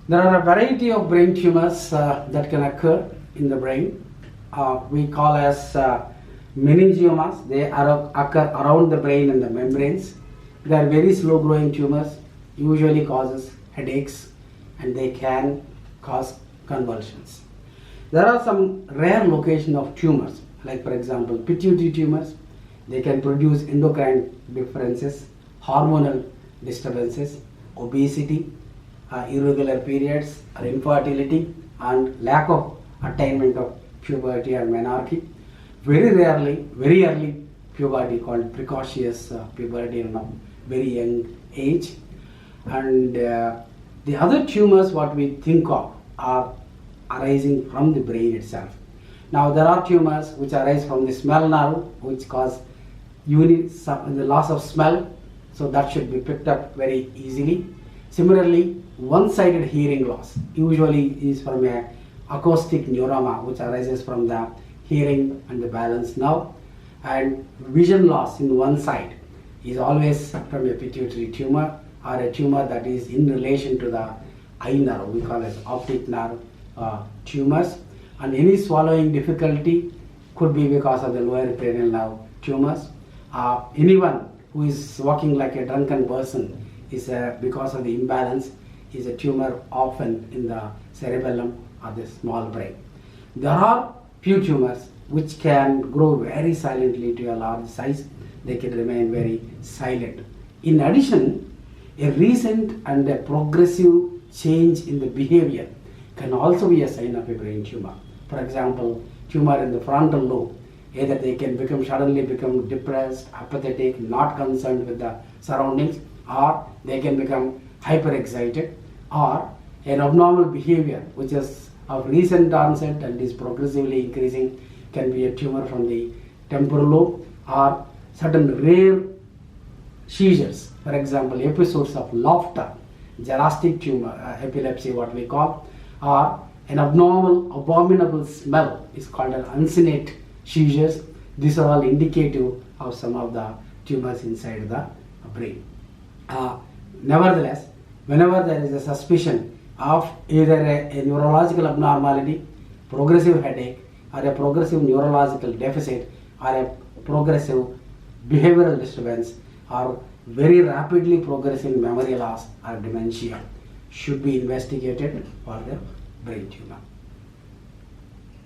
There are a variety of brain tumors that can occur in the brain. We call as meningiomas. They occur around the brain and the membranes. They are very slow growing tumors, usually causes headaches, and they can cause convulsions. There are some rare locations of tumors, like for example pituitary tumors. They can produce endocrine differences, hormonal disturbances, obesity, irregular periods or infertility, and lack of attainment of puberty or menarche. Very rarely, very early puberty called precocious puberty in a very young age. And the other tumors what we think of are arising from the brain itself. Now there are tumors which arise from the smell nerve, which cause the loss of smell, so that should be picked up very easily. Similarly, one-sided hearing loss usually is from a acoustic neuroma, which arises from the hearing and the balance nerve, and vision loss in one side is always from a pituitary tumor or a tumor that is in relation to the eye nerve. We call it optic nerve tumors. And any swallowing difficulty could be because of the lower cranial nerve tumors. Anyone who is walking like a drunken person is because of the imbalance is a tumor often in the cerebellum or the small brain. There are few tumors which can grow very silently to a large size. They can remain very silent. In addition, a recent and a progressive change in the behavior can also be a sign of a brain tumor. For example, tumor in the frontal lobe. Either they can suddenly become depressed, apathetic, not concerned with the surroundings, or they can become hyperexcited, or an abnormal behavior which is of recent onset and is progressively increasing can be a tumor from the temporal lobe, or certain rare seizures, for example episodes of laughter, gelastic tumor, epilepsy what we call, or an abnormal abominable smell is called an uncinate seizures. These are all indicative of some of the tumors inside the brain. Nevertheless, whenever there is a suspicion of either a neurological abnormality, progressive headache, or a progressive neurological deficit, or a progressive behavioral disturbance, or very rapidly progressing memory loss or dementia, should be investigated for the brain tumor.